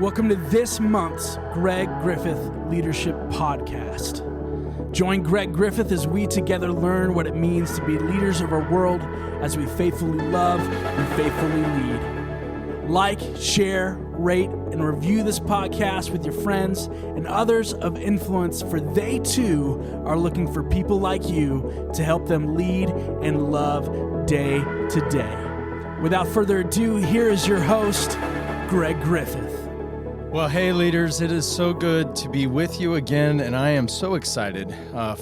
Welcome to this month's Greg Griffith Leadership Podcast. Join Greg Griffith as we together learn what it means to be leaders of our world as we faithfully love and faithfully lead. Like, share, rate, and review this podcast with your friends and others of influence, for they too are looking for people like you to help them lead and love day to day. Without further ado, here is your host, Greg Griffith. Well, hey, leaders, it is so good to be with you again, and I am so excited.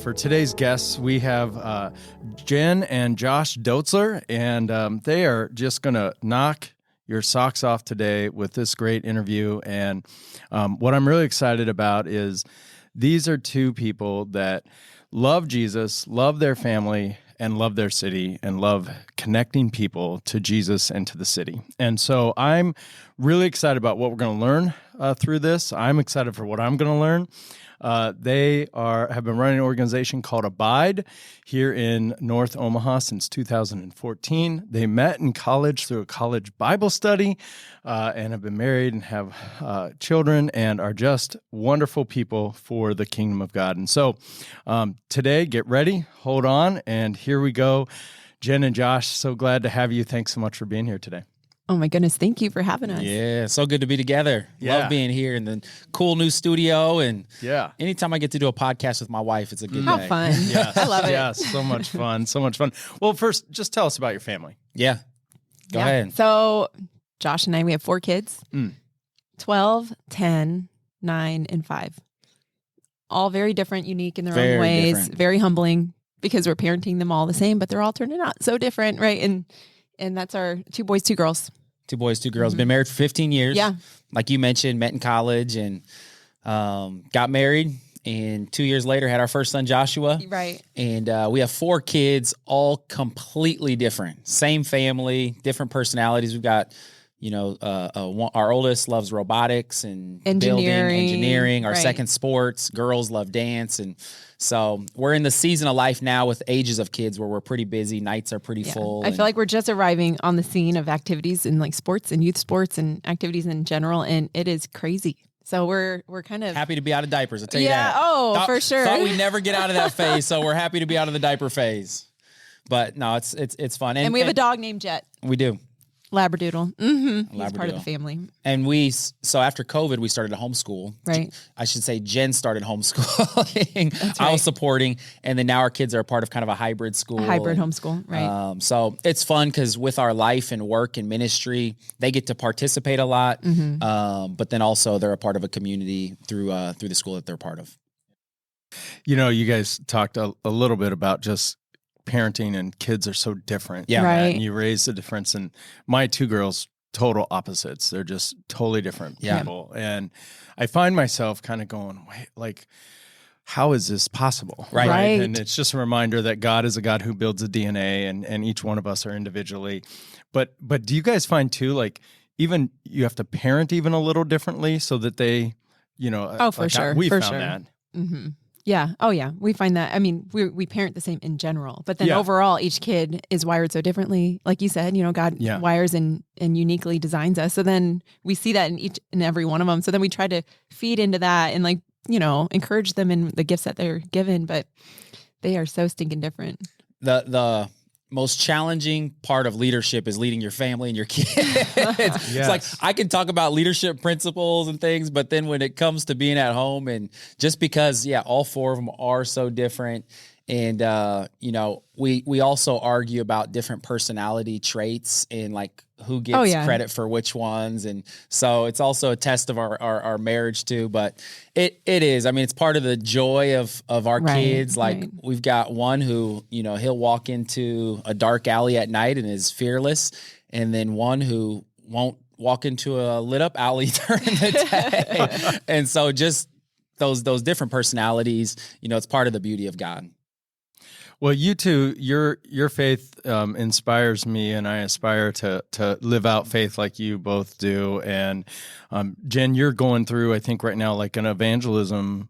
For today's guests, we have Jen and Josh Dotzler, and they are just going to knock your socks off today with this great interview. And what I'm really excited about is these are two people that love Jesus, love their family, and love their city, and love connecting people to Jesus and to the city. And so I'm really excited about what we're going to learn through this. I'm excited for what I'm going to learn. They have been running an organization called Abide here in North Omaha since 2014. They met in college through a college Bible study and have been married and have children and are just wonderful people for the kingdom of God. And so today, get ready, hold on, and here we go. Jen and Josh, so glad to have you. Thanks so much for being here today. Oh my goodness, thank you for having us. Yeah, so good to be together. Yeah. Love being here in the cool new studio. And Yeah. anytime I get to do a podcast with my wife, it's a good How day. fun. Yes, I love it. yes, so much fun, so much fun. Well, first, just tell us about your family. Yeah. Go ahead. So Josh and I, we have 4 kids, 12, 10, 9, and 5. All very different, unique in their Very own ways, different. very humbling because we're parenting them all the same, but they're all turning out so different, right? And that's our 2 boys, 2 girls. 2 boys, 2 girls. Been married for 15 years. Yeah. Like you mentioned, met in college and got married. And 2 years later, had our first son, Joshua. Right. And we have 4 kids, all completely different. Same family, different personalities. We've got, our oldest loves robotics and building, engineering. Our right. second, sports. Girls love dance. And so we're in the season of life now with ages of kids where we're pretty busy. Nights are pretty full. I feel like we're just arriving on the scene of activities and like sports and youth sports and activities in general, and it is crazy. So we're kind of happy to be out of diapers. I'll tell you that. For sure. Thought we'd never get out of that phase, so we're happy to be out of the diaper phase. But no, it's fun. And we have a dog named Jet. We do. Labradoodle. Mm-hmm. He's part of the family. And so after COVID, we started to homeschool. Right. I should say Jen started homeschooling. That's I right. was supporting. And then now our kids are a part of kind of a hybrid school. Hybrid homeschool, right. So it's fun because with our life and work and ministry, they get to participate a lot. But then also they're a part of a community through the school that they're part of. You guys talked a little bit about just parenting, and kids are so different. Yeah. Right. And you raise the difference. And my 2 girls, total opposites. They're just totally different people. And I find myself kind of going, wait, like, how is this possible? Right. And it's just a reminder that God is a God who builds a DNA, and each one of us are individually. But do you guys find too, like, even you have to parent even a little differently so that they, for sure. We for found sure. that. Mm-hmm. Yeah. Oh, yeah. We find that. I mean, we parent the same in general, but then Yeah. overall, each kid is wired so differently. Like you said, God wires and uniquely designs us. So then we see that in each and every one of them. So then we try to feed into that and encourage them in the gifts that they're given, but they are so stinking different. The most challenging part of leadership is leading your family and your kids. It's like I can talk about leadership principles and things, but then when it comes to being at home, and just because, all 4 of them are so different. And, we also argue about different personality traits and like who gets credit for which ones. And so it's also a test of our marriage too, but it is, it's part of the joy of our kids. Like we've got one who, he'll walk into a dark alley at night and is fearless. And then one who won't walk into a lit up alley during the day. And so just those different personalities, it's part of the beauty of God. Well, you two, your faith inspires me, and I aspire to live out faith like you both do. And Jen, you're going through, I think, right now, like an evangelism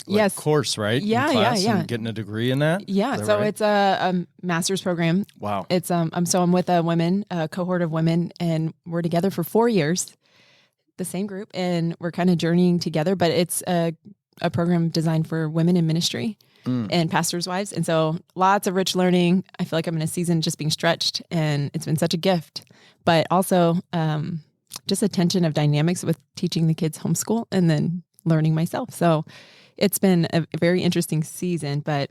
Yes. course, right? Yeah, in class, yeah. And getting a degree in that. Yeah, Is that so right? it's a master's program. Wow. It's I'm with a cohort of women, and we're together for 4 years. the same group, and we're kind of journeying together, but it's a program designed for women in ministry and pastors' wives. And so lots of rich learning. I feel like I'm in a season just being stretched, and it's been such a gift, but also just a tension of dynamics with teaching the kids homeschool and then learning myself. So it's been a very interesting season, but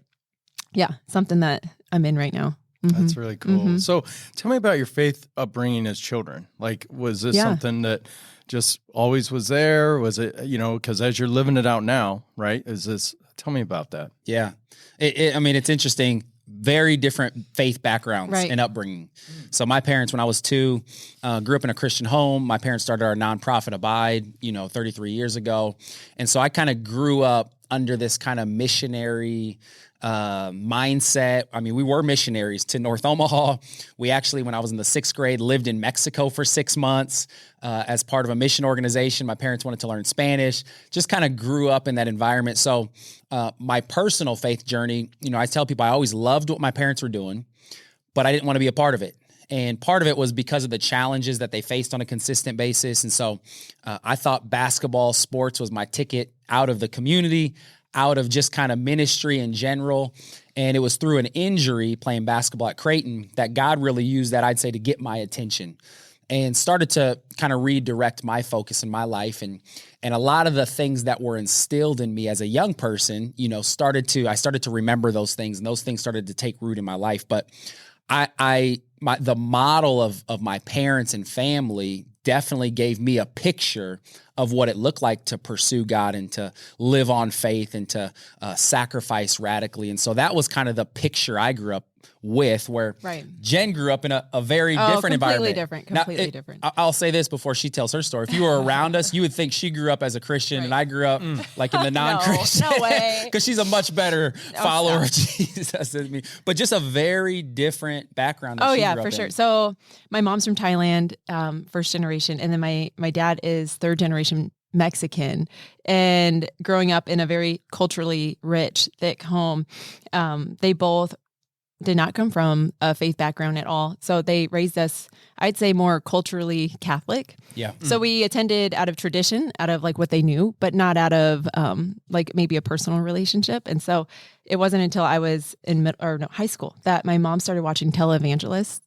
yeah, something that I'm in right now. Mm-hmm. That's really cool. Mm-hmm. So tell me about your faith upbringing as children. Like, was this something that just always was there? Was it, because as you're living it out now, right? Tell me about that. Yeah. It's interesting. Very different faith backgrounds and upbringing. So my parents, when I was 2, grew up in a Christian home. My parents started our nonprofit Abide, 33 years ago. And so I kind of grew up under this kind of missionary mindset. I mean, we were missionaries to North Omaha. We actually, when I was in the 6th grade, lived in Mexico for 6 months as part of a mission organization. My parents wanted to learn Spanish, just kind of grew up in that environment. So my personal faith journey, I tell people I always loved what my parents were doing, but I didn't want to be a part of it. And part of it was because of the challenges that they faced on a consistent basis. And so I thought basketball, sports was my ticket out of the community, out of just kind of ministry in general. And it was through an injury playing basketball at Creighton that God really used that, I'd say, to get my attention and started to kind of redirect my focus in my life. And a lot of the things that were instilled in me as a young person, I started to remember those things, and those things started to take root in my life. But the model of my parents and family definitely gave me a picture of what it looked like to pursue God and to live on faith and to sacrifice radically. And so that was kind of the picture I grew up with, where Jen grew up in a very different environment. Completely different. I'll say this before she tells her story. If you were around us, you would think she grew up as a Christian and I grew up like in the non-Christian. No way. Because she's a much better follower of Jesus than me. But just a very different background. Oh yeah, for sure. So my mom's from Thailand, first generation. And then my dad is 3rd generation Mexican, and growing up in a very culturally rich, thick home, they both did not come from a faith background at all. So they raised us, I'd say, more culturally Catholic. Yeah. So we attended out of tradition, out of like what they knew, but not out of like maybe a personal relationship. And so it wasn't until I was in high school that my mom started watching televangelists.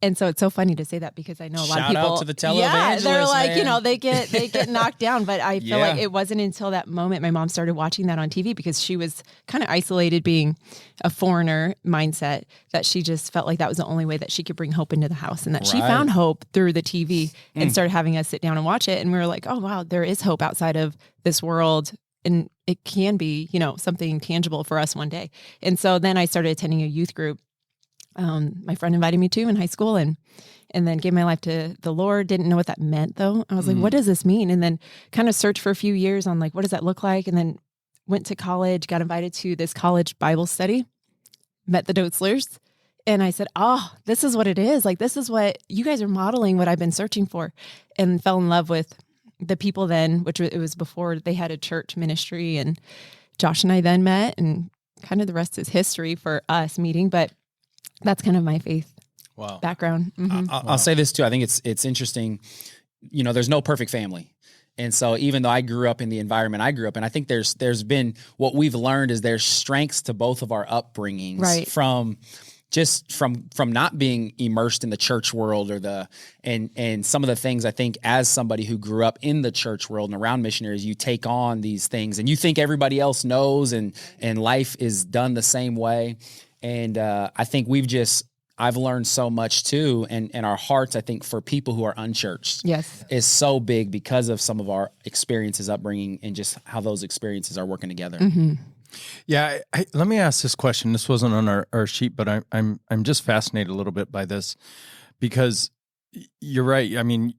And so it's so funny to say that, because I know a lot of people. Shout out to the televangelists. Yeah, they're like, man. They get knocked down. But I feel like it wasn't until that moment my mom started watching that on TV, because she was kind of isolated, being a foreigner mindset, that she just felt like that was the only way that she could bring hope into the house, and that she found hope through the TV and started having us sit down and watch it. And we were like, oh, wow, there is hope outside of this world. And it can be, something tangible for us one day. And so then I started attending a youth group. My friend invited me to in high school, and then gave my life to the Lord. Didn't know what that meant though. I was like, what does this mean? And then kind of searched for a few years on like, what does that look like? And then went to college, got invited to this college Bible study, met the Dotzlers. And I said, oh, this is what it is. Like, this is what you guys are modeling, what I've been searching for, and fell in love with the people then, which it was before they had a church ministry. And Josh and I then met, and kind of the rest is history for us meeting. But that's kind of my faith background. Mm-hmm. I'll say this too. I think it's interesting. There's no perfect family. And so even though I grew up in the environment I grew up in, I think there's been, what we've learned is there's strengths to both of our upbringings from not being immersed in the church world and some of the things. I think as somebody who grew up in the church world and around missionaries, you take on these things and you think everybody else knows and life is done the same way. And I think I've learned so much too. And our hearts, I think, for people who are unchurched is so big because of some of our experiences, upbringing, and just how those experiences are working together. Mm-hmm. Yeah. Let me ask this question. This wasn't on our sheet, but I'm just fascinated a little bit by this, because you're right. I mean,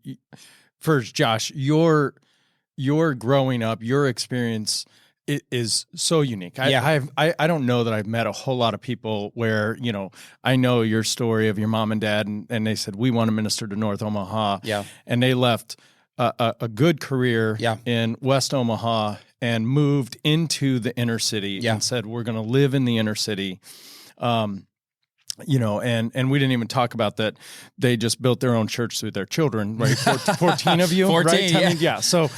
first, Josh, your growing up, your experience, it is so unique. I don't know that I've met a whole lot of people where, I know your story of your mom and dad, and they said, we want to minister to North Omaha. Yeah. And they left a good career in West Omaha and moved into the inner city and said, we're going to live in the inner city. and we didn't even talk about that. They just built their own church through their children, right? 14 of you, 14, right? yeah. I mean, yeah. So,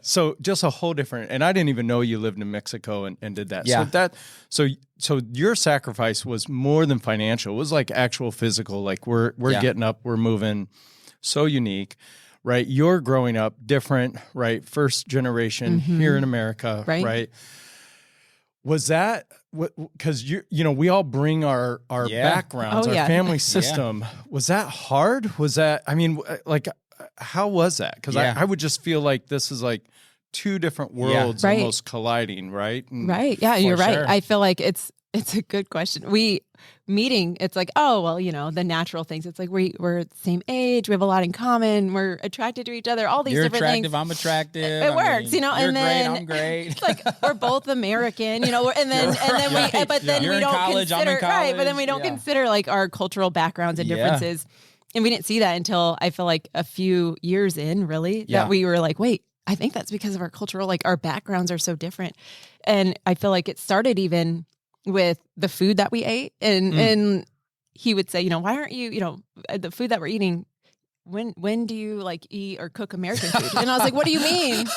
so just a whole different, and I didn't even know you lived in Mexico and did that. Yeah. So your sacrifice was more than financial. It was like actual physical, like we're getting up, we're moving, so unique, right? You're growing up different, right? First generation here in America, right? Was that because we all bring our backgrounds, our family system. Was that hard? Was that, I mean, like, how was that? Because I would just feel like this is like two different worlds almost colliding, right? Right. Yeah, you're right. Sure. I feel like it's a good question. It's like, oh, well, the natural things. It's like we're the same age. We have a lot in common. We're attracted to each other. All these You're different attractive, things. I'm attractive. It works, you're and then great, I'm great. It's like we're both American, and then You're we in don't college, I'm in consider right, but then we don't college. consider like our cultural backgrounds and differences. And we didn't see that until I feel like a few years in, really, that we were like, wait, I think that's because of our cultural, like our backgrounds are so different. And I feel like it started even with the food that we ate. And he would say, why aren't you, the food that we're eating, when do you like eat or cook American food? And I was like, what do you mean?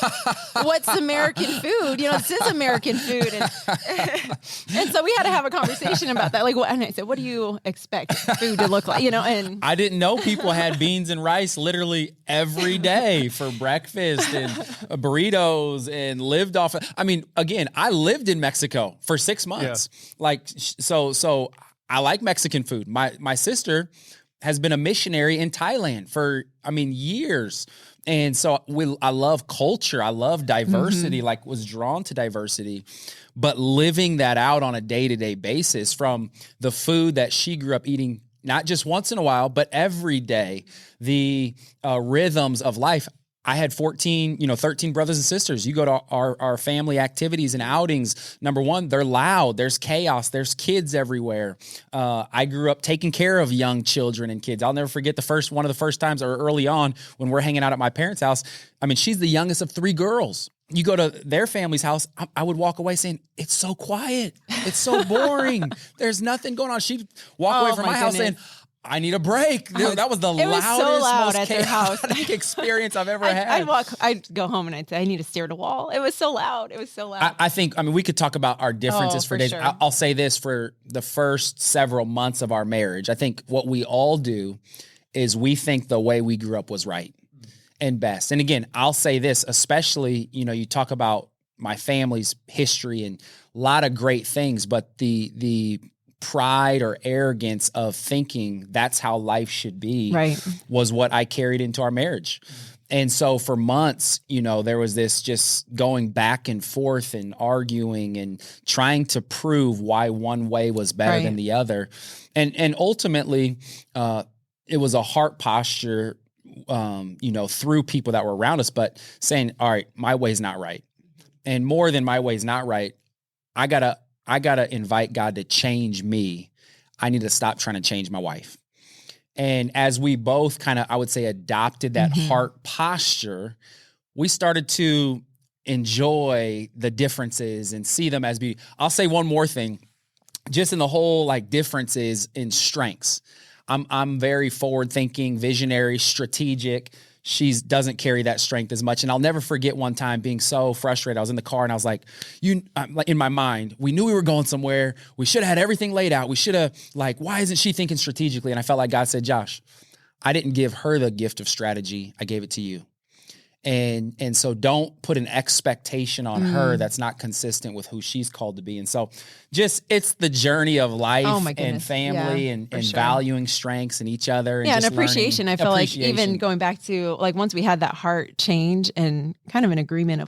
What's American food? This is American food. And so we had to have a conversation about that. Like, and I said, what do you expect food to look like? And I didn't know people had beans and rice literally every day for breakfast and burritos and lived off. I mean, again, I lived in Mexico for 6 months. Like, so I like Mexican food. My sister has been a missionary in Thailand for, years. And so I love culture. I love diversity, like was drawn to diversity, but living that out on a day-to-day basis from the food that she grew up eating, not just once in a while, but every day, the rhythms of life. I had 13 brothers and sisters. You go to our family activities and outings. Number one, they're loud. There's chaos. There's kids everywhere. I grew up taking care of young children and kids. I'll never forget one of the first times or early on when we're hanging out at my parents' house. I mean, she's the youngest of 3 girls. You go to their family's house, I would walk away saying, it's so quiet. It's so boring. There's nothing going on. She'd walk away from my house saying, I need a break. That was the loudest, so loud most at their house experience I've ever had. I'd go home and I'd say, I need to stare at a wall. It was so loud. I think, we could talk about our differences for days. Sure. I'll say this for the first several months of our marriage. I think what we all do is we think the way we grew up was right and best. And again, I'll say this, especially, you talk about my family's history and a lot of great things, but the pride or arrogance of thinking that's how life should be was what I carried into our marriage. And so for months, there was this just going back and forth and arguing and trying to prove why one way was better than the other. And ultimately, it was a heart posture, through people that were around us, but saying, all right, my way's not right. And more than my way's not right, I gotta invite God to change me. I need to stop trying to change my wife. And as we both kind of, I would say, adopted that heart posture, we started to enjoy the differences and see them as beauty. I'll say one more thing, just in the whole like differences in strengths. I'm very forward thinking, visionary, strategic. She doesn't carry that strength as much. And I'll never forget one time being so frustrated. I was in the car and I was like, in my mind, we knew we were going somewhere. We should have had everything laid out. We should have why isn't she thinking strategically? And I felt like God said, Josh, I didn't give her the gift of strategy. I gave it to you. And so don't put an expectation on her that's not consistent with who she's called to be. And so it's the journey of life and family and valuing strengths in each other. And and appreciation. I feel like even going back to once we had that heart change and kind of an agreement of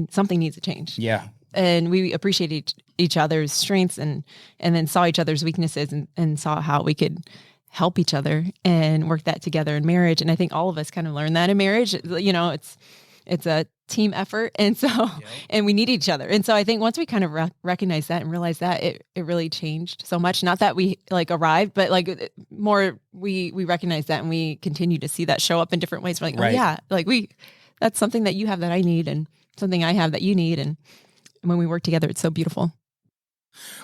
something needs to change. Yeah. And we appreciated each other's strengths and then saw each other's weaknesses and saw how we could help each other and work that together in marriage. And I think all of us kind of learn that in marriage. It's a team effort. And so, and we need each other. And so I think once we kind of recognize that and realize that, it really changed so much. Not that we arrived, but more we recognize that and we continue to see that show up in different ways. We're like, that's something that you have that I need and something I have that you need. And when we work together, it's so beautiful.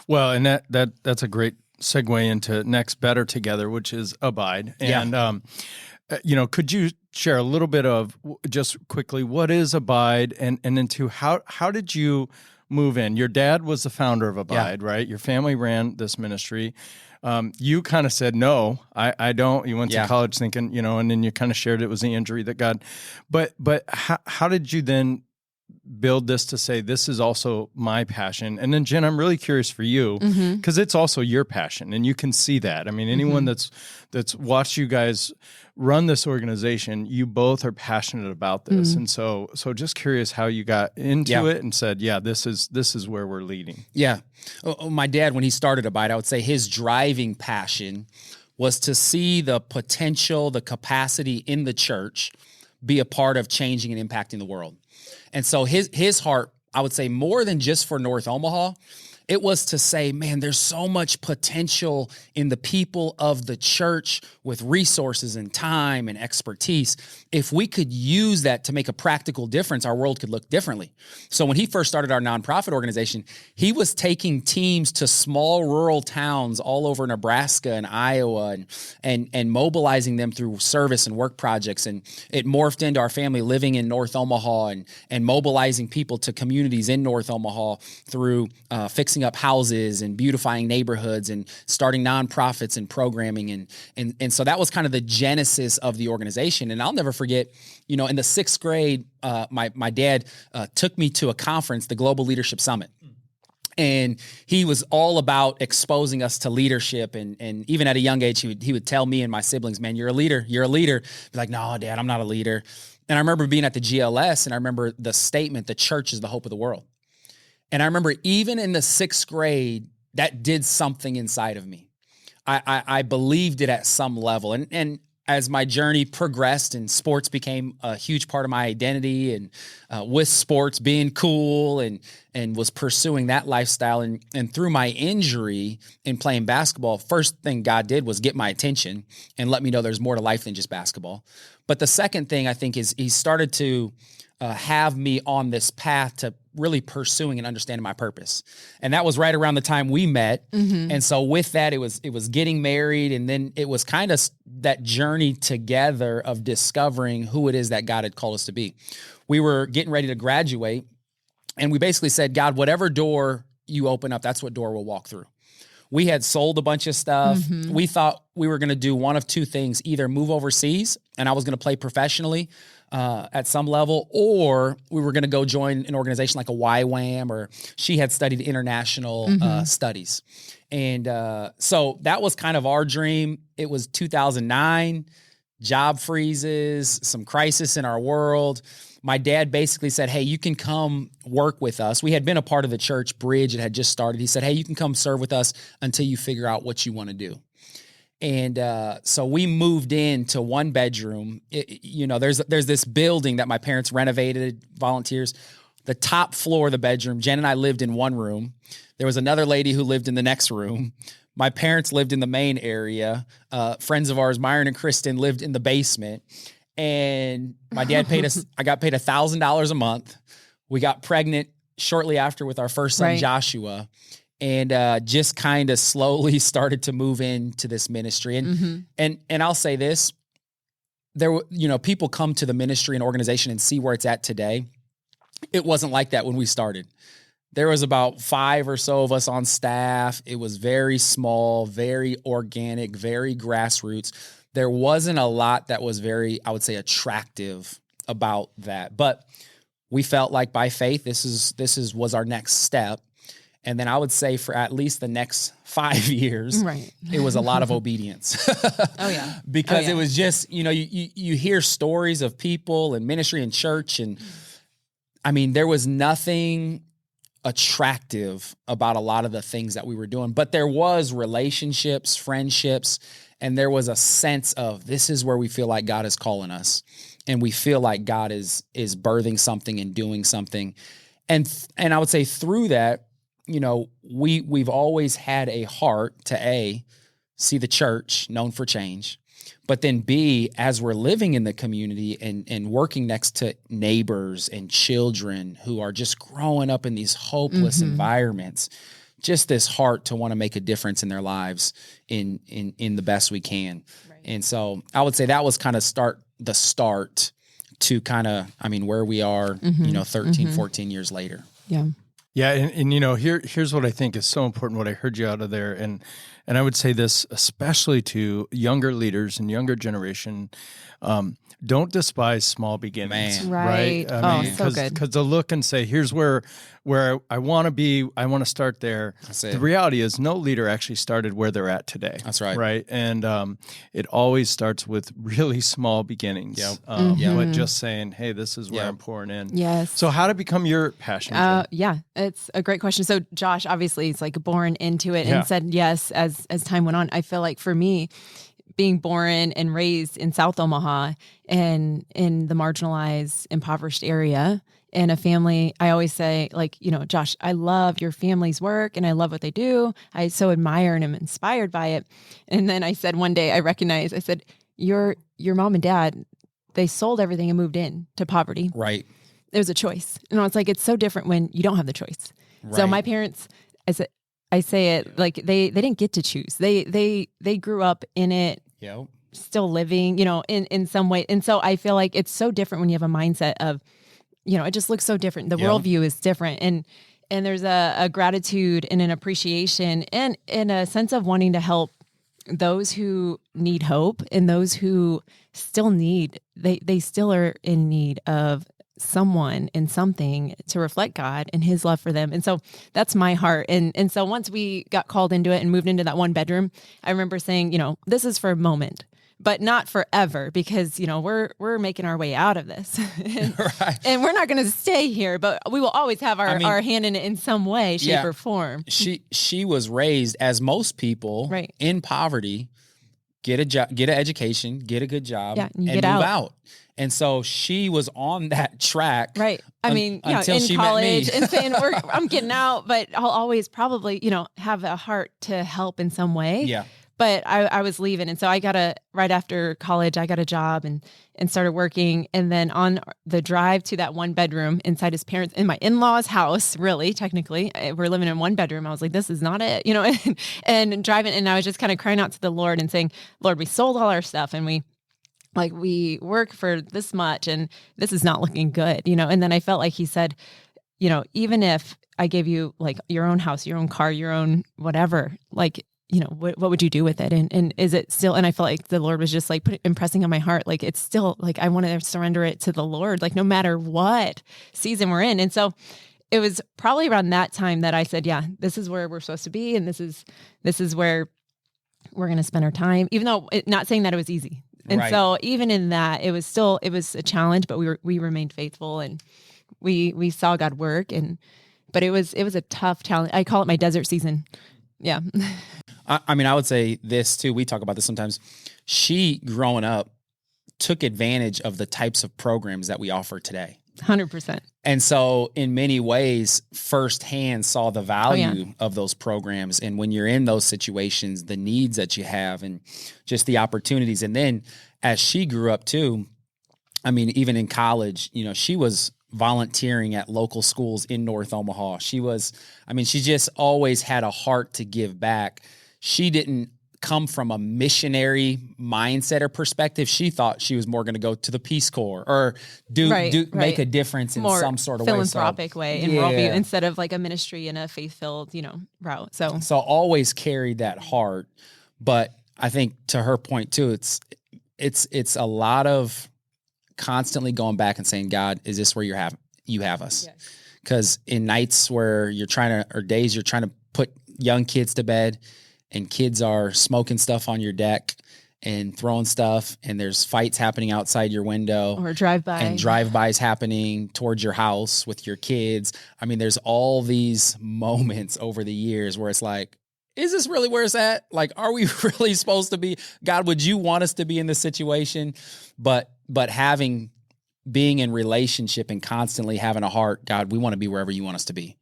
Well, and that's a great segue into next better together, which is abide. Yeah. And, could you share a little bit of just quickly, what is abide? And then two, how did you move in? Your dad was the founder of Abide, right? Your family ran this ministry. You kind of said, no, I don't. You went to college thinking, and then you kind of shared it was the injury that God, but how did you then build this to say, this is also my passion? And then Jen, I'm really curious for you, because it's also your passion and you can see that. I mean, anyone that's watched you guys run this organization, you both are passionate about this. And so just curious how you got into it and said, this is where we're leading. Yeah. My dad, when he started Abide, I would say his driving passion was to see the potential, the capacity in the church be a part of changing and impacting the world. And so his heart, I would say, more than just for North Omaha, it was to say, man, there's so much potential in the people of the church with resources and time and expertise. If we could use that to make a practical difference, our world could look differently. So when he first started our nonprofit organization, he was taking teams to small rural towns all over Nebraska and Iowa and mobilizing them through service and work projects. And it morphed into our family living in North Omaha and mobilizing people to communities in North Omaha through fixing up houses and beautifying neighborhoods and starting nonprofits and programming. And so that was kind of the genesis of the organization. And I'll never forget, in the 6th grade, my dad took me to a conference, the Global Leadership Summit. And he was all about exposing us to leadership. And even at a young age, he would tell me and my siblings, man, you're a leader. You're a leader. Be like, no, Dad, I'm not a leader. And I remember being at the GLS and I remember the statement, the church is the hope of the world. And I remember even in the 6th grade, that did something inside of me. I believed it at some level. And as my journey progressed and sports became a huge part of my identity and with sports being cool and was pursuing that lifestyle. And through my injury in playing basketball, first thing God did was get my attention and let me know there's more to life than just basketball. But the second thing I think is he started to have me on this path to really pursuing and understanding my purpose. And that was right around the time we met. And so with that, it was getting married. And then it was kind of that journey together of discovering who it is that God had called us to be. We were getting ready to graduate and we basically said, God, whatever door you open up, that's what door we'll walk through. We had sold a bunch of stuff. We thought we were going to do one of two things, either move overseas and I was going to play professionally at some level, or we were going to go join an organization like a YWAM, or she had studied international studies. And so that was kind of our dream. It was 2009, job freezes, some crisis in our world. My dad basically said, hey, you can come work with us. We had been a part of the church Bridge. It had just started. He said, hey, you can come serve with us until you figure out what you want to do. And so we moved into one bedroom. There's this building that my parents renovated, volunteers. The top floor of the bedroom, Jen and I lived in one room. There was another lady who lived in the next room. My parents lived in the main area. Friends of ours, Myron and Kristen, lived in the basement. And my dad I got paid $1,000 a month. We got pregnant shortly after with our first son, Joshua. And just kind of slowly started to move into this ministry. And I'll say this, people come to the ministry and organization and see where it's at today. It wasn't like that when we started. There was about 5 or so of us on staff. It was very small, very organic, very grassroots. There wasn't a lot that was very, I would say, attractive about that. But we felt like by faith, this was our next step. And then I would say for at least the next 5 years, it was a lot of obedience. Because it was just, you hear stories of people and ministry and church. And I mean, there was nothing attractive about a lot of the things that we were doing, but there was relationships, friendships, and there was a sense of this is where we feel like God is calling us. And we feel like God is birthing something and doing something. And I would say through that, we've always had a heart to A, see the church known for change, but then B, as we're living in the community and working next to neighbors and children who are just growing up in these hopeless environments, just this heart to want to make a difference in their lives in the best we can. Right. And so I would say that was kind of the start to kind of, I mean, where we are, 13, 14 years later. Yeah. Yeah. And here's what I think is so important, what I heard you out of there. And I would say this, especially to younger leaders and younger generation, don't despise small beginnings. Man. Right. So good. Because to look and say, here's where I want to be, I want to start there. The reality is no leader actually started where they're at today. That's right. Right. And it always starts with really small beginnings. Yep. But just saying, hey, this is where I'm pouring in. Yes. So how to become your passion? Yeah, it's a great question. So Josh, obviously, is like born into it and said yes as time went on. I feel like for me, being born and raised in South Omaha and in the marginalized, impoverished area in a family, I always say, like, Josh, I love your family's work and I love what they do. I so admire and am inspired by it. And then I said one day, I said, your mom and dad, they sold everything and moved in to poverty. Right. It was a choice. And I was like, it's so different when you don't have the choice. Right. So my parents, I say it like they didn't get to choose. They grew up in it. Yep. Still living, in some way. And so I feel like it's so different when you have a mindset of, it just looks so different. The worldview is different. And there's a gratitude and an appreciation and a sense of wanting to help those who need hope and those who still they still are in need of someone and something to reflect God and his love for them. And so that's my heart. And so once we got called into it and moved into that one bedroom, I remember saying, this is for a moment, but not forever, because, we're making our way out of this and, right. and we're not going to stay here, but we will always have our hand in it in some way, shape or form. She was raised as most people in poverty, get a job, get an education, get a good job, and move out. And so she was on that track. Right. I mean, until in she college met me. and saying, I'm getting out, but I'll always probably, have a heart to help in some way. Yeah. But I was leaving. And so right after college, I got a job and started working. And then on the drive to that one bedroom inside his parents, in my in-laws' house, really, technically, we're living in one bedroom. I was like, this is not it, and driving. And I was just kind of crying out to the Lord and saying, Lord, we sold all our stuff and we work for this much and this is not looking good, And then I felt like he said, even if I gave you like your own house, your own car, your own whatever, like, what would you do with it? And is it still, and I felt like the Lord was just like impressing on my heart. Like, it's still like, I want to surrender it to the Lord, like no matter what season we're in. And so it was probably around that time that I said, yeah, this is where we're supposed to be. And this is where we're going to spend our time, even though not saying that it was easy. And so even in that, it was a challenge, but we remained faithful and we saw God work. But it was a tough challenge. I call it my desert season. Yeah. I mean, I would say this too. We talk about this sometimes. She, growing up, took advantage of the types of programs that we offer today. 100%. And so in many ways, firsthand saw the value of those programs. And when you're in those situations, the needs that you have and just the opportunities. And then as she grew up too, I mean, even in college, she was volunteering at local schools in North Omaha. She just always had a heart to give back. She didn't come from a missionary mindset or perspective. She thought she was more going to go to the Peace Corps or make a difference in more some sort of philanthropic way in worldview instead of like a ministry and a faith-filled, route. So always carried that heart. But I think to her point too, it's a lot of constantly going back and saying, God, is this where you have us? Because in nights where days you're trying to put young kids to bed and kids are smoking stuff on your deck and throwing stuff and there's fights happening outside your window or drive-bys happening towards your house with your kids. I mean, there's all these moments over the years where it's like, is this really where it's at? Like, are we really supposed to be? God, would you want us to be in this situation? But being in relationship and constantly having a heart, God, we want to be wherever you want us to be.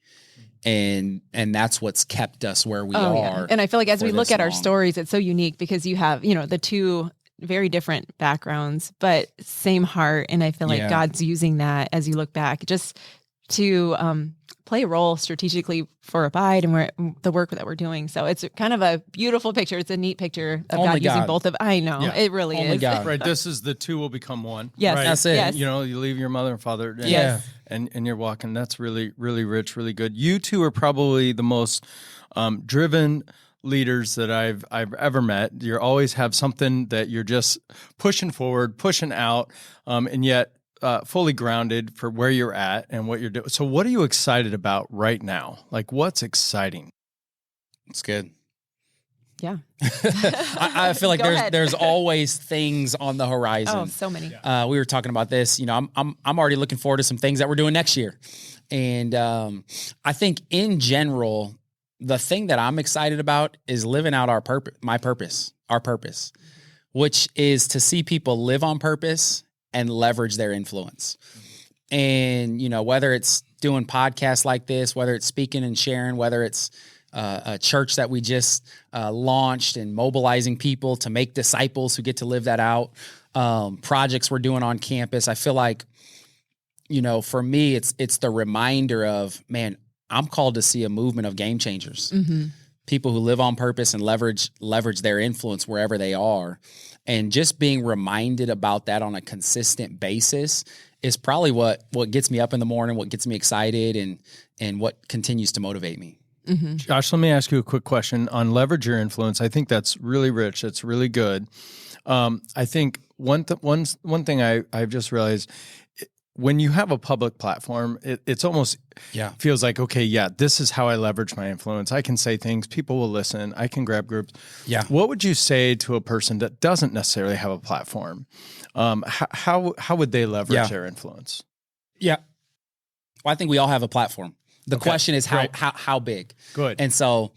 And that's what's kept us where we are. Yeah. And I feel like as we look at our stories, it's so unique because you have, the two very different backgrounds, but same heart. And I feel like God's using that as you look back, just to play a role strategically for Abide and the work that we're doing. So it's kind of a beautiful picture. It's a neat picture of God using both of. I know it really Only is. God. Right. This is the two will become one. Yes, right? That's it. Yes. You know, you leave your mother and father. And, Yes. And you're walking. That's really, really rich, really good. You two are probably the most driven leaders that I've ever met. You always have something that you're just pushing forward, pushing out, and yet fully grounded for where you're at and what you're doing. So what are you excited about right now? Like, what's exciting? It's good. Yeah. I feel like there's always things on the horizon. Oh, so many. We were talking about this. You know, I'm already looking forward to some things that we're doing next year, and I think in general, the thing that I'm excited about is living out our purpose, which is to see people live on purpose and leverage their influence. And, you know, whether it's doing podcasts like this, whether it's speaking and sharing, whether it's a church that we just launched and mobilizing people to make disciples who get to live that out, projects we're doing on campus. I feel like, you know, for me, it's the reminder of, man, I'm called to see a movement of game changers, people who live on purpose and leverage their influence wherever they are. And just being reminded about that on a consistent basis is probably what gets me up in the morning, what gets me excited, and what continues to motivate me. Mm-hmm. Josh, let me ask you a quick question on leverage your influence. I think that's really rich. It's really good. I think one thing I've just realized, when you have a public platform, it's almost feels like, okay, this is how I leverage my influence. I can say things, people will listen, I can grab groups. Yeah. What would you say to a person that doesn't necessarily have a platform? How would they leverage their influence? Yeah. Well, I think we all have a platform. The question is how big. Good. And so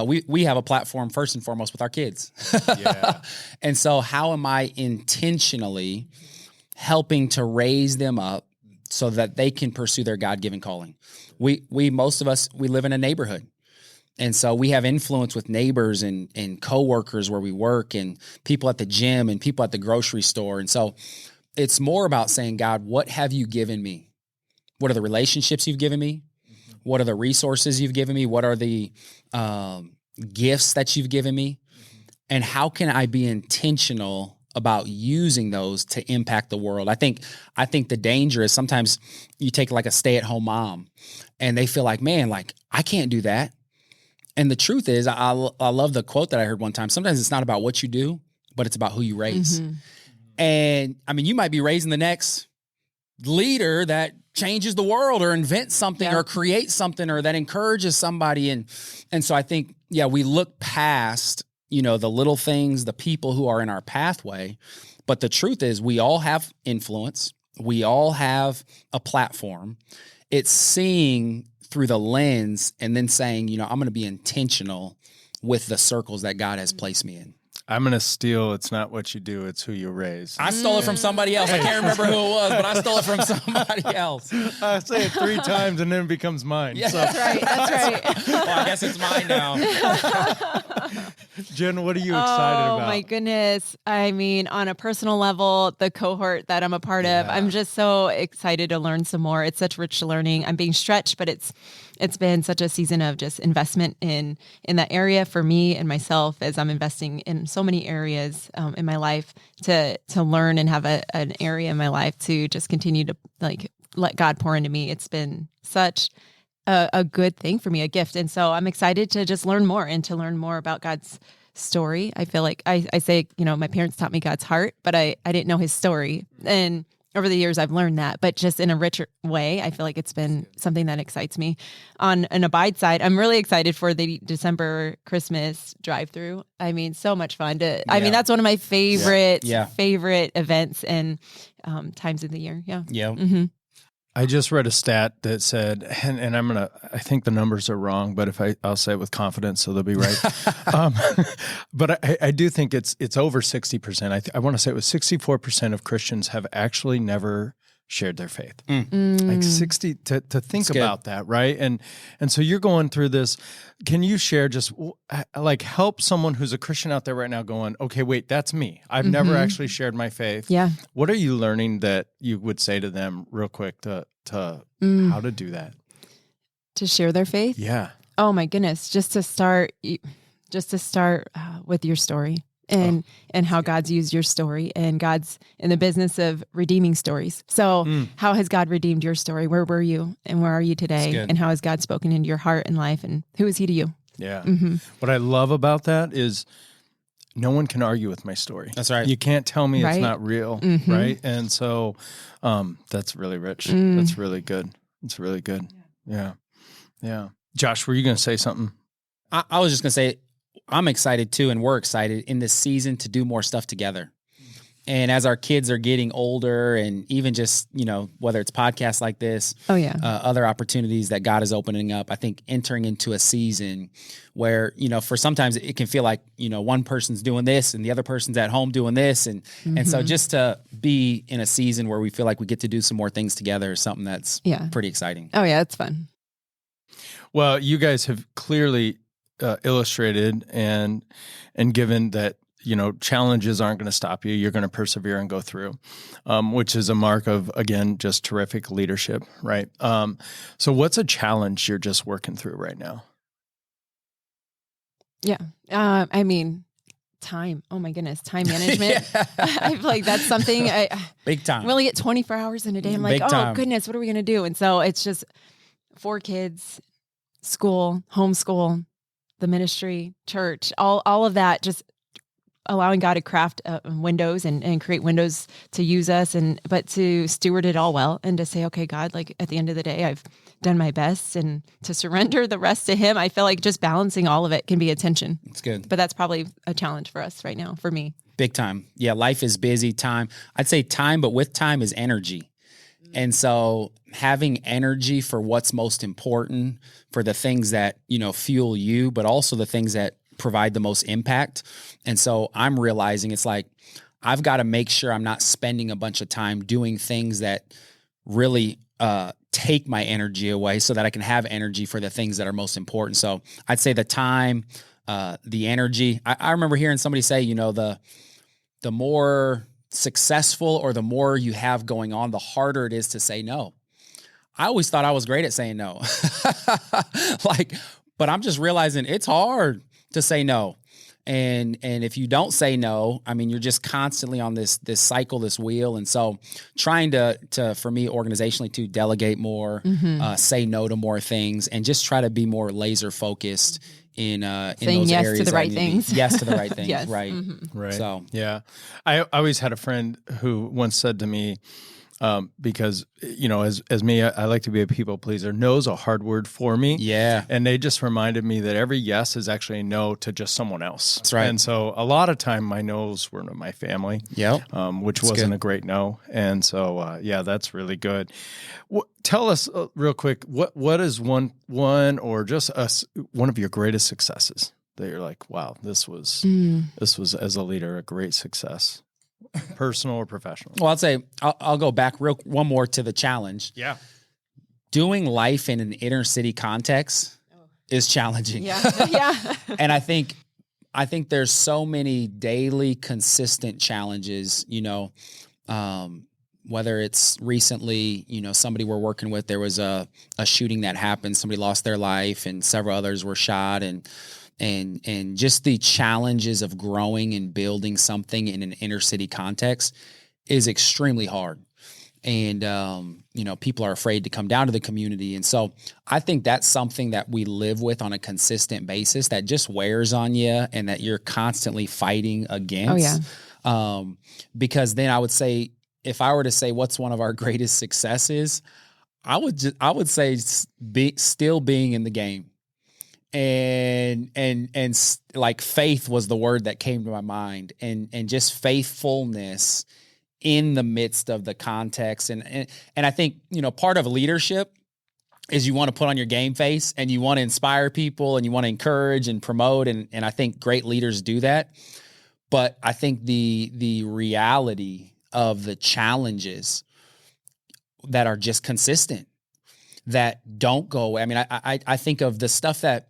we have a platform first and foremost with our kids. And so how am I intentionally helping to raise them up so that they can pursue their God-given calling? Most of us live in a neighborhood. And so we have influence with neighbors and coworkers where we work, and people at the gym and people at the grocery store. And so it's more about saying, God, what have you given me? What are the relationships you've given me? What are the resources you've given me? What are the gifts that you've given me? And how can I be intentional about using those to impact the world? I think the danger is sometimes you take like a stay-at-home mom and they feel like, man, like I can't do that. And the truth is, I love the quote that I heard one time. Sometimes it's not about what you do, but it's about who you raise. And I mean, you might be raising the next leader that changes the world or invents something or creates something or that encourages somebody. And so I think, we look past, you know, the little things, the people who are in our pathway. But the truth is we all have influence. We all have a platform. It's seeing through the lens and then saying, you know, I'm going to be intentional with the circles that God has placed me in. I'm going to steal. It's not what you do, it's who you raise. I stole it from somebody else. I can't remember who it was, but I stole it from somebody else. I say it 3 times and then it becomes mine. Yeah. So. That's right. Well, I guess it's mine now. Jen, what are you excited about? Oh my goodness. I mean, on a personal level, the cohort that I'm a part of, I'm just so excited to learn some more. It's such rich learning. I'm being stretched, but it's been such a season of just investment in that area for me and myself, as I'm investing in so many areas in my life to learn and have an area in my life to just continue to like let God pour into me. It's been such a good thing for me, a gift. And so I'm excited to just learn more and to learn more about God's story. I feel like I say, you know, my parents taught me God's heart, but I didn't know his story. And over the years, I've learned that, but just in a richer way. I feel like it's been something that excites me. On an Abide side, I'm really excited for the December Christmas drive-through. I mean, so much fun. I mean, that's one of my favorite events and times of the year. Yeah. Yeah. Mm-hmm. I just read a stat that said, and I think the numbers are wrong, but I'll say it with confidence, so they'll be right. But I do think it's over 60%. I want to say it was 64% of Christians have actually never shared their faith. Like 60 to think about that, right? And so you're going through this. Can you share just like help someone who's a Christian out there right now going, okay, wait, that's me. I've never actually shared my faith. Yeah. What are you learning that you would say to them real quick to to how to do that? To share their faith? Yeah. Oh my goodness. Just to start with your story and how God's used your story, and God's in the business of redeeming stories. So how has God redeemed your story? Where were you and where are you today? And how has God spoken into your heart and life, and who is he to you? Yeah. What I love about that is no one can argue with my story. That's right. You can't tell me it's not real, right? And so that's really rich. That's really good. It's really good. Yeah. Yeah. Josh, were you going to say something? I was just going to say, I'm excited too, and we're excited in this season to do more stuff together. And as our kids are getting older, and even just, whether it's podcasts like this, other opportunities that God is opening up, I think entering into a season where, for sometimes it can feel like, one person's doing this and the other person's at home doing this. And so just to be in a season where we feel like we get to do some more things together is something that's pretty exciting. Oh yeah, it's fun. Well, you guys have clearly illustrated and given that, challenges aren't going to stop you. You're going to persevere and go through, which is a mark of, again, just terrific leadership, right? So what's a challenge you're just working through right now? Yeah. Time. Oh my goodness. Time management. I feel like that's something big time. We only get 24 hours in a day. I'm like, goodness, what are we going to do? And so it's just 4 kids, school, homeschool, the ministry, church, all of that, just allowing God to craft windows and create windows to use us, but to steward it all well, and to say, okay, God, like at the end of the day, I've done my best, and to surrender the rest to him. I feel like just balancing all of it can be a tension. It's good. But that's probably a challenge for us right now, for me. Big time. Yeah, life is busy. Time. I'd say time, but with time is energy. And so having energy for what's most important, for the things that, fuel you, but also the things that provide the most impact. And so I'm realizing it's like, I've got to make sure I'm not spending a bunch of time doing things that really take my energy away, so that I can have energy for the things that are most important. So I'd say the time, the energy. I remember hearing somebody say, the more successful or the more you have going on, the harder it is to say no. I always thought I was great at saying no. But I'm just realizing it's hard to say no. And if you don't say no, you're just constantly on this cycle, this wheel. And so trying to for me organizationally, to delegate more, say no to more things, and just try to be more laser focused in saying those yes areas to the right things. Yes to the right things. Yes. Right. Right. So yeah, I always had a friend who once said to me, because, as me, I like to be a people pleaser. No's a hard word for me. Yeah. And they just reminded me that every yes is actually a no to just someone else. That's right. And so a lot of time my no's were to my family, which wasn't a great no. And so, that's really good. Tell us real quick, what is one or just one of your greatest successes that you're like, wow, this was as a leader, a great success? Personal or professional? Well, I'd say I'll go back one more to the challenge. Yeah. Doing life in an inner city context is challenging. Yeah. Yeah. And I think there's so many daily consistent challenges, whether it's recently, somebody we're working with, there was a shooting that happened, somebody lost their life and several others were shot, and just the challenges of growing and building something in an inner city context is extremely hard. And, people are afraid to come down to the community. And so I think that's something that we live with on a consistent basis that just wears on you and that you're constantly fighting against. Oh, yeah. Because then I would say, if I were to say what's one of our greatest successes, I would say still being in the game. And like faith was the word that came to my mind, and just faithfulness in the midst of the context. And I think, part of leadership is you want to put on your game face and you want to inspire people and you want to encourage and promote. And I think great leaders do that. But I think the reality of the challenges that are just consistent, that don't go away. I think of the stuff that,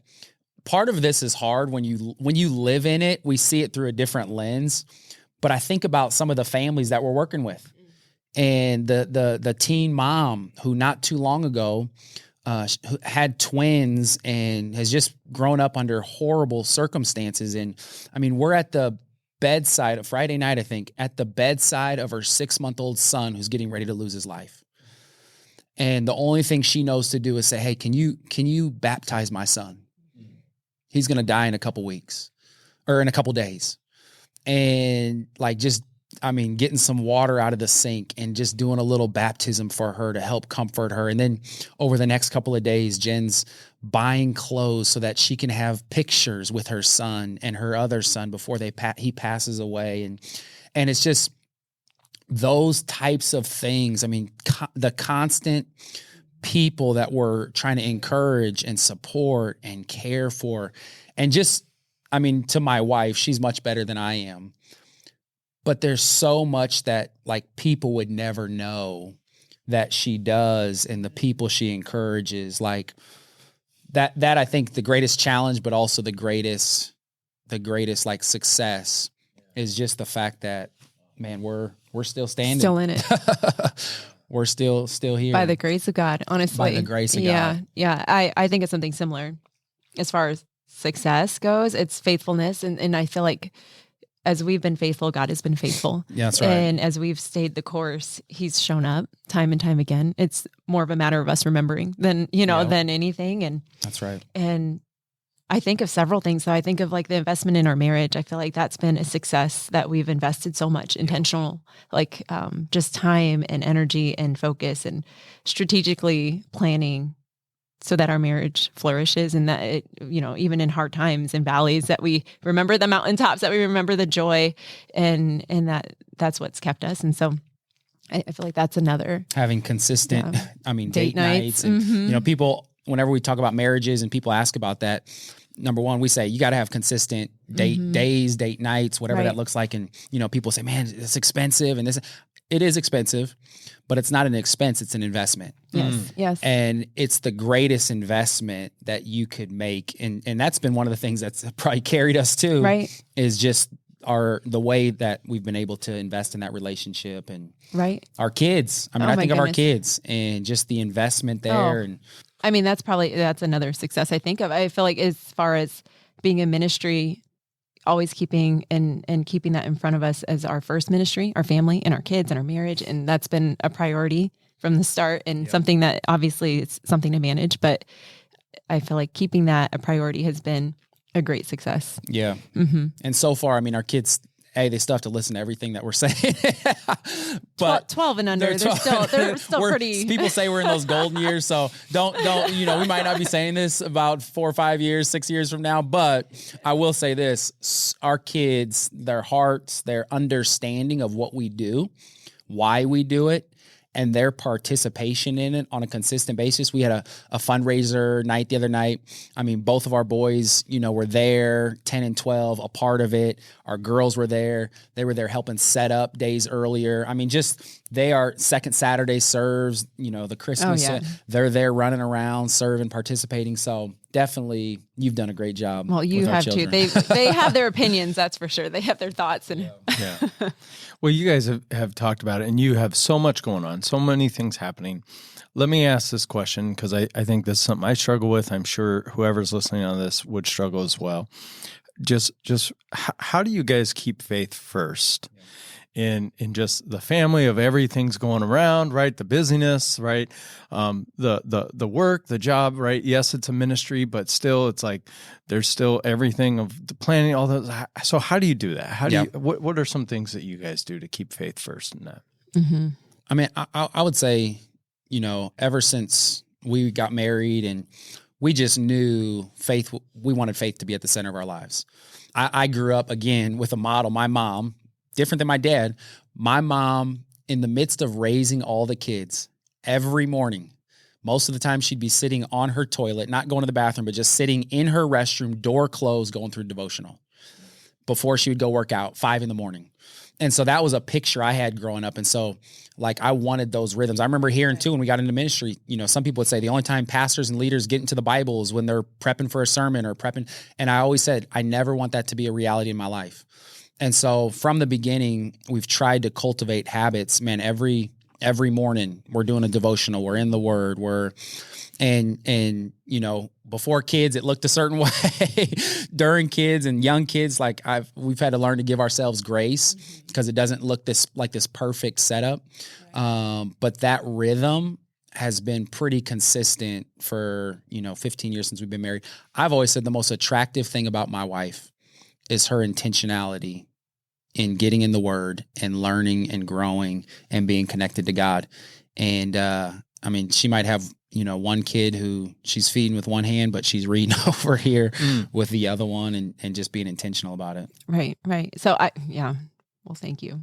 part of this is hard when you live in it. We see it through a different lens. But I think about some of the families that we're working with, And the teen mom who not too long ago had twins and has just grown up under horrible circumstances. And I mean, we're at the bedside of Friday night, I think, at the bedside of her 6-month-old son who's getting ready to lose his life. And the only thing she knows to do is say, hey, can you baptize my son? He's going to die in a couple weeks or in a couple days. And like, just, I mean, getting some water out of the sink and just doing a little baptism for her to help comfort her. And then over the next couple of days, Jen's buying clothes so that she can have pictures with her son and her other son before he passes away. And it's just those types of things. I mean, the constant people that we're trying to encourage and support and care for. And just, I mean, to my wife, she's much better than I am. But there's so much that like people would never know that she does, and the people she encourages, like that I think the greatest challenge, but also the greatest like success is just the fact that, man, we're still standing. Still in it. We're still here. By the grace of God, honestly. By the grace of God. Yeah. I think it's something similar. As far as success goes, it's faithfulness. And I feel like as we've been faithful, God has been faithful. Yeah, that's right. And as we've stayed the course, he's shown up time and time again. It's more of a matter of us remembering than anything. And that's right. And I think of several things. So I think of like the investment in our marriage. I feel like that's been a success that we've invested so much intentional, like just time and energy and focus and strategically planning so that our marriage flourishes, and that it, even in hard times and valleys, that we remember the mountaintops, that we remember the joy, and that's what's kept us. And so I feel like that's another, having consistent, date nights. And, people, whenever we talk about marriages and people ask about that, number one, we say, you got to have consistent days, date nights, whatever that looks like. And, people say, man, it's expensive. And it is expensive, but it's not an expense. It's an investment. Yes. And it's the greatest investment that you could make. And that's been one of the things that's probably carried us too, right, is just the way that we've been able to invest in that relationship and our kids. I think of our kids and just the investment there. And that's another success I think of. I feel like as far as being in ministry, always keeping that in front of us as our first ministry, our family and our kids and our marriage. And that's been a priority from the start, and something that obviously it's something to manage, but I feel like keeping that a priority has been a great success. Yeah. Mm-hmm. And so far, our kids, they still have to listen to everything that we're saying. But 12 and under, they're still pretty. People say we're in those golden years, so don't. We might not be saying this about 4 or 5 years, 6 years from now. But I will say this: our kids, their hearts, their understanding of what we do, why we do it, and their participation in it on a consistent basis. We had a fundraiser night the other night. Both of our boys, were there, 10 and 12, a part of it. Our girls were there. They were there helping set up days earlier. They are second Saturday serves, the Christmas. They're there running around, serving, participating. So definitely you've done a great job. Well, you have too. They have their opinions, that's for sure. They have their thoughts. And yeah. Well, you guys have talked about it, and you have so much going on, so many things happening. Let me ask this question, because I think this is something I struggle with. I'm sure whoever's listening on this would struggle as well. Just how do you guys keep faith first in just the family of everything's going around, right? The busyness, right? The work, the job, right? Yes, it's a ministry, but still it's like there's still everything of the planning, all those. So how do you do that? What are some things that you guys do to keep faith first in that? Mm-hmm. I would say, ever since we got married, and we just knew we wanted faith to be at the center of our lives. I grew up, again, with a model. My mom, different than my dad, my mom, in the midst of raising all the kids, every morning, most of the time she'd be sitting on her toilet, not going to the bathroom, but just sitting in her restroom, door closed, going through devotional before she would go work out, 5 a.m. And so that was a picture I had growing up. And so I wanted those rhythms. I remember hearing too, when we got into ministry, some people would say the only time pastors and leaders get into the Bible is when they're prepping for a sermon or prepping. And I always said, I never want that to be a reality in my life. And so from the beginning, we've tried to cultivate habits, man, every every morning we're doing a devotional, we're in the Word, and before kids it looked a certain way. During kids and young kids, we've had to learn to give ourselves grace because it doesn't look this perfect setup. But that rhythm has been pretty consistent for 15 years since we've been married. I've always said the most attractive thing about my wife is her intentionality in getting in the Word and learning and growing and being connected to God. And she might have one kid who she's feeding with one hand, but she's reading over here with the other one, and just being intentional about it. Right. So well, thank you.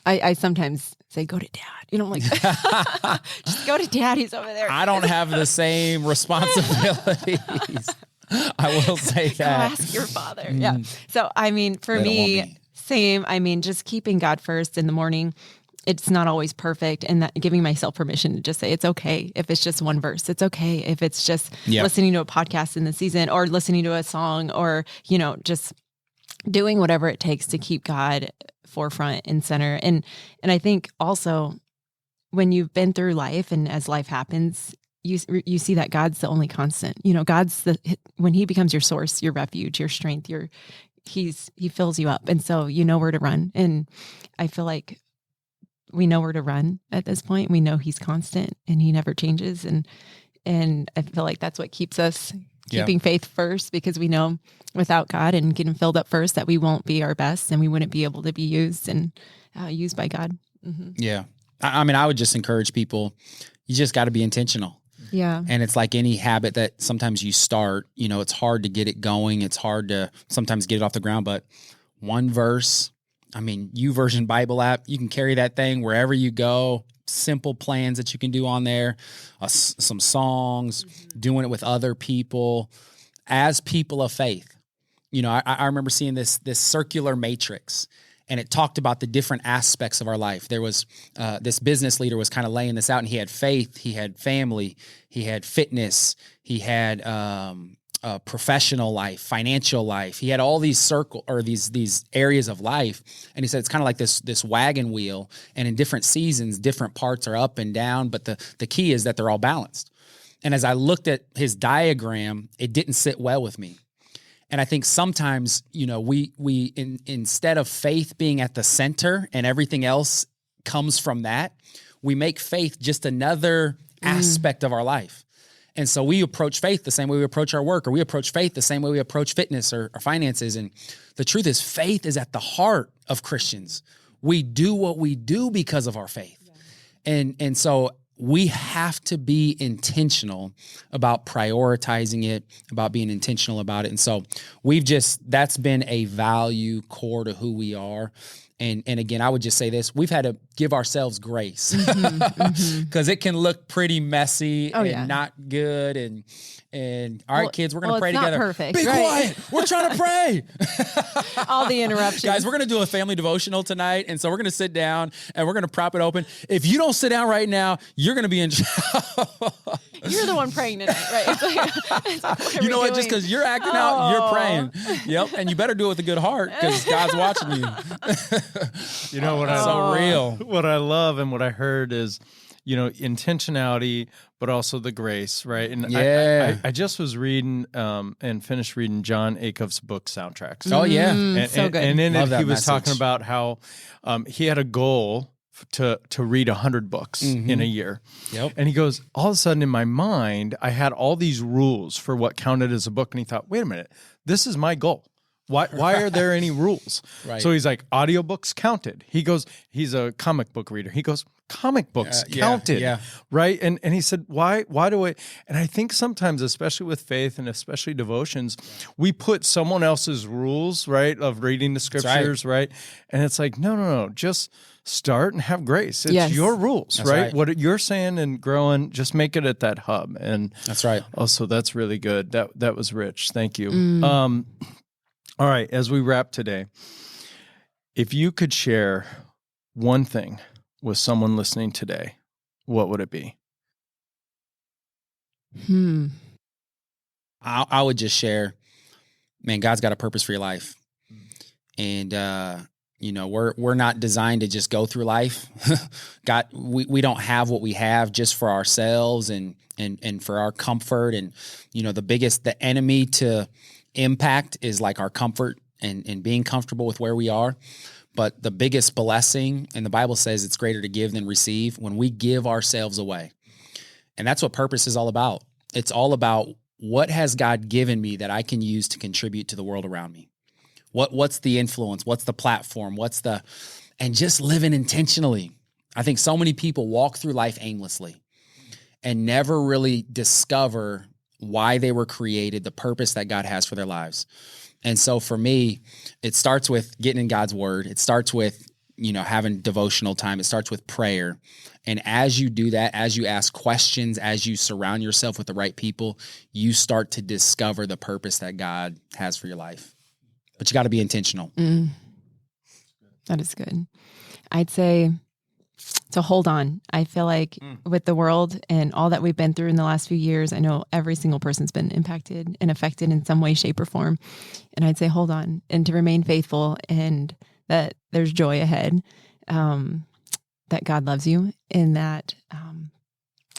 I sometimes say, go to Dad. I'm like, just go to Dad. He's over there. I don't have the same responsibilities. I will say that. Go ask your father. Yeah. So, for me, same. Just keeping God first in the morning. It's not always perfect, and that giving myself permission to just say it's okay if it's just one verse. It's okay if it's just listening to a podcast in the season, or listening to a song, or just doing whatever it takes to keep God forefront and center. And I think also when you've been through life, and as life happens, you see that God's the only constant. When He becomes your source, your refuge, your strength, He fills you up, and so you know where to run. And I feel like we know where to run at this point. We know He's constant and He never changes. And I feel like that's what keeps us keeping faith first, because we know without God and getting filled up first that we won't be our best, and we wouldn't be able to be used by God. Mm-hmm. Yeah. I would just encourage people, you just got to be intentional. Yeah. And it's like any habit that sometimes you start, it's hard to get it going. It's hard to sometimes get it off the ground, but one verse, YouVersion Bible app, you can carry that thing wherever you go. Simple plans that you can do on there, some songs, doing it with other people as people of faith. I remember seeing this circular matrix, and it talked about the different aspects of our life. There was this business leader was kind of laying this out, and he had faith, he had family, he had fitness, he had professional life, financial life. He had all these these areas of life. And he said, it's kind of like this wagon wheel. And in different seasons, different parts are up and down, but the key is that they're all balanced. And as I looked at his diagram, it didn't sit well with me. And I think sometimes, we instead of faith being at the center and everything else comes from that, we make faith just another aspect of our life. And so we approach faith the same way we approach our work, or we approach faith the same way we approach fitness or finances. And the truth is, faith is at the heart of Christians. We do what we do because of our faith. Yeah. And so we have to be intentional about prioritizing it, about being intentional about it. And so that's been a value core to who we are. And again, I would just say this, we've had to give ourselves grace because it can look pretty messy not good. And all right, kids, we're going to pray together. Perfect, Be quiet. We're trying to pray. All the interruptions. Guys, we're going to do a family devotional tonight. And so we're going to sit down and we're going to prop it open. If you don't sit down right now, you're going to be in trouble. You're the one praying tonight, right? It's like, you know what? Just because you're acting out, you're praying. Yep. And you better do it with a good heart because God's watching you. You know what? So real. What I love and what I heard is, intentionality, but also the grace, right? And I just was reading and finished reading John Acuff's book Soundtracks. Oh yeah, so good. And in Love it, he was message. talking about how he had a goal to read 100 books in a year. Yep. And he goes, all of a sudden in my mind, I had all these rules for what counted as a book, and he thought, wait a minute, this is my goal. Why are there any rules? Right. So he's like, audiobooks counted. He goes, he's a comic book reader. He goes, comic books counted. Yeah. Right. And he said, why do I? And I think sometimes, especially with faith and especially devotions, we put someone else's rules, right, of reading the scriptures, right? And it's like, no, just start and have grace. It's your rules, right? What you're saying and growing, just make it at that hub. And that's right. Also, that's really good. That was rich. Thank you. All right, as we wrap today, if you could share one thing with someone listening today, what would it be? I would just share, man, God's got a purpose for your life. And, we're not designed to just go through life. We don't have what we have just for ourselves and for our comfort. And, the enemy to impact is like our comfort and being comfortable with where we are. But the biggest blessing, and the Bible says it's greater to give than receive, when we give ourselves away. And that's what purpose is all about. It's all about, what has God given me that I can use to contribute to the world around me? What's the influence? What's the platform? And just living intentionally. I think so many people walk through life aimlessly and never really discover why they were created, the purpose that God has for their lives. And so for me, it starts with getting in God's word. It starts with, having devotional time. It starts with prayer. And as you do that, as you ask questions, as you surround yourself with the right people, you start to discover the purpose that God has for your life. But you got to be intentional. That is good. I'd say to hold on. I feel like with the world and all that we've been through in the last few years, I know every single person's been impacted and affected in some way, shape, or form. And I'd say hold on and to remain faithful, and that there's joy ahead, that God loves you, and that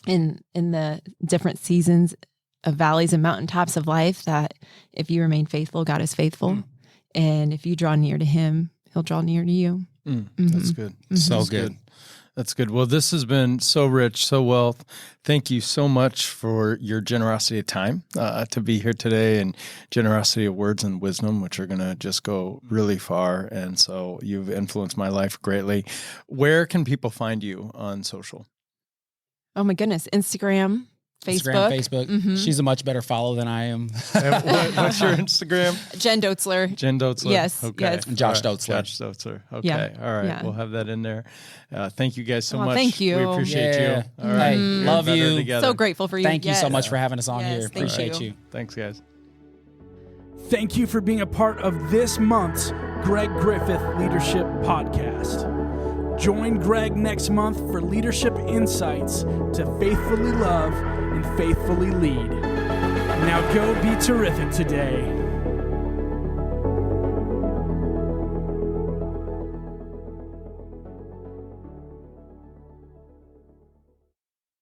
in the different seasons of valleys and mountaintops of life, that if you remain faithful, God is faithful. And if you draw near to him, he'll draw near to you. That's good. So good. That's good. Well, this has been so rich, so well. Thank you so much for your generosity of time to be here today, and generosity of words and wisdom, which are going to just go really far. And so you've influenced my life greatly. Where can people find you on social? Oh my goodness. Instagram, Facebook. Mm-hmm. She's a much better follow than I am. What's your Instagram? Jen Dotzler. Jen Dotzler. Yes. Okay. Yes. Josh Dotzler. Josh Dotzler. Okay. Yeah. All right. Yeah. We'll have that in there. Thank you guys so much. Thank you. We appreciate you. All right. Hey, love you. Together. So grateful for you. Thank you so much for having us on here. Thank Appreciate you. Thanks, guys. Thank you for being a part of this month's Greg Griffith Leadership Podcast. Join Greg next month for leadership insights to faithfully love and faithfully lead. Now go be terrific today.